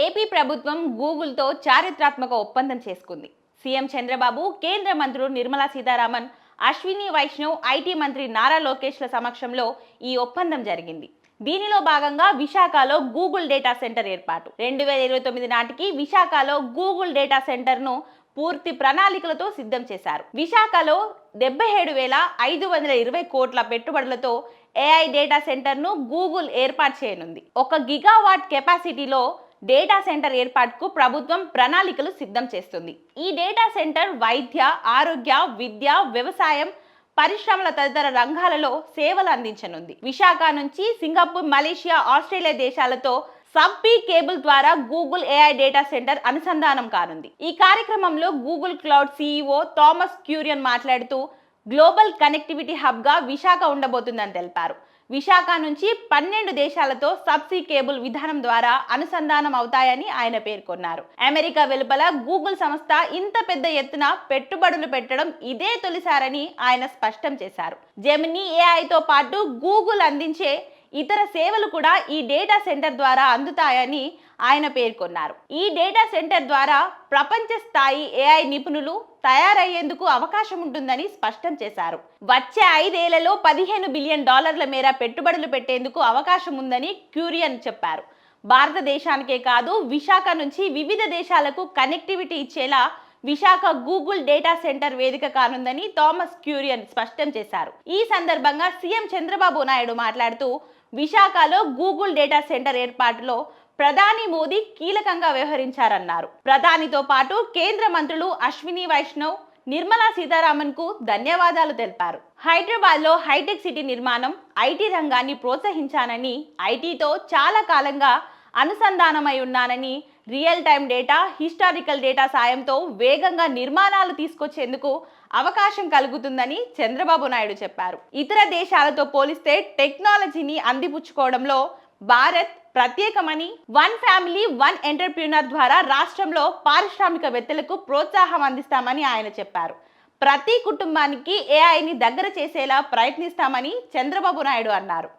AP ప్రభుత్వం గూగుల్తో చారిత్రాత్మక ఒప్పందం చేసుకుంది. సీఎం చంద్రబాబు, కేంద్ర మంత్రులు నిర్మలా సీతారామన్, అశ్విని వైష్ణవ్, ఐటీ మంత్రి నారా లోకేష్ల సమక్షంలో ఈ ఒప్పందం జరిగింది. దీనిలో భాగంగా విశాఖలో గూగుల్ డేటా సెంటర్ ఏర్పాటు. 2029 నాటికి విశాఖలో గూగుల్ డేటా సెంటర్ను పూర్తి ప్రణాళికలతో సిద్ధం చేశారు. విశాఖలో 77,520 కోట్ల పెట్టుబడులతో ఏఐ డేటా సెంటర్ను గూగుల్ ఏర్పాటు చేయనుంది. 1 గిగావాట్ కెపాసిటీలో డేటా సెంటర్ ఏర్పాటుకు ప్రభుత్వం ప్రణాళికలు సిద్ధం చేస్తుంది. ఈ డేటా సెంటర్ వైద్య, ఆరోగ్య, విద్య, వ్యవసాయం, పరిశ్రమల తదితర రంగాలలో సేవలు అందించనుంది. విశాఖ నుంచి సింగపూర్, మలేషియా, ఆస్ట్రేలియా దేశాలతో సబ్-బీ కేబుల్ ద్వారా గూగుల్ ఏఐ డేటా సెంటర్ అనుసంధానం కానుంది. ఈ కార్యక్రమంలో గూగుల్ క్లౌడ్ సీఈఓ థామస్ క్యూరియన్ మాట్లాడుతూ గ్లోబల్ కనెక్టివిటీ హబ్గా విశాఖ ఉండబోతుందని తెలిపారు. విశాఖ నుంచి 12 దేశాలతో సబ్-సీ కేబుల్ విధానం ద్వారా అనుసంధానం అవుతాయని ఆయన పేర్కొన్నారు. అమెరికా వెలుపల గూగుల్ సంస్థ ఇంత పెద్ద ఎత్తున పెట్టుబడులు పెట్టడం ఇదే తొలిసారని ఆయన స్పష్టం చేశారు. జెమినీ ఏఐతో పాటు గూగుల్ అందించే ఇతర సేవలు కూడా ఈ డేటా సెంటర్ ద్వారా అందుతాయని ఆయన పేర్కొన్నారు. ఈ డేటా సెంటర్ ద్వారా ప్రపంచ స్థాయి ఏఐ నిపుణులు తయారయ్యేందుకు అవకాశం ఉంటుందని స్పష్టం చేశారు. వచ్చే 5 ఏళ్లలో $15 బిలియన్ మేర పెట్టుబడులు పెట్టేందుకు అవకాశం ఉందని క్యూరియన్ చెప్పారు. భారతదేశానికే కాదు, విశాఖ నుంచి వివిధ దేశాలకు కనెక్టివిటీ ఇచ్చేలా విశాఖ గూగుల్ డేటా సెంటర్ వేదిక కానుందని థామస్ క్యూరియన్ స్పష్టం చేశారు. ఈ సందర్భంగా సీఎం చంద్రబాబు నాయుడు మాట్లాడుతూ విశాఖలో గూగుల్ డేటా సెంటర్ ఏర్పాటులో ప్రధాని మోదీ కీలకంగా వ్యవహరించారన్నారు. ప్రధానితో పాటు కేంద్ర మంత్రులు అశ్విని వైష్ణవ్, నిర్మలా సీతారామన్ కు ధన్యవాదాలు తెలిపారు. హైదరాబాద్ లో హైటెక్ సిటీ నిర్మాణం, ఐటీ రంగాన్ని ప్రోత్సహించానని, ఐటీతో చాలా కాలంగా అనుసంధానమై ఉన్నానని, real time data, historical data సాయంతో వేగంగా నిర్మాణాలు తీసుకొచ్చేందుకు అవకాశం కలుగుతుందని చంద్రబాబు నాయుడు చెప్పారు. ఇతర దేశాలతో పోలిస్తే టెక్నాలజీని అందిపుచ్చుకోవడంలో భారత్ ప్రత్యేకమని, వన్ ఫ్యామిలీ వన్ ఎంటర్‌ప్రెన్యూర్ ద్వారా రాష్ట్రంలో పారిశ్రామికవేత్తలకు ప్రోత్సాహం అందిస్తామని ఆయన చెప్పారు. ప్రతి కుటుంబానికి ఏఐని దగ్గర చేసేలా ప్రయత్నిస్తామని చంద్రబాబు నాయుడు అన్నారు.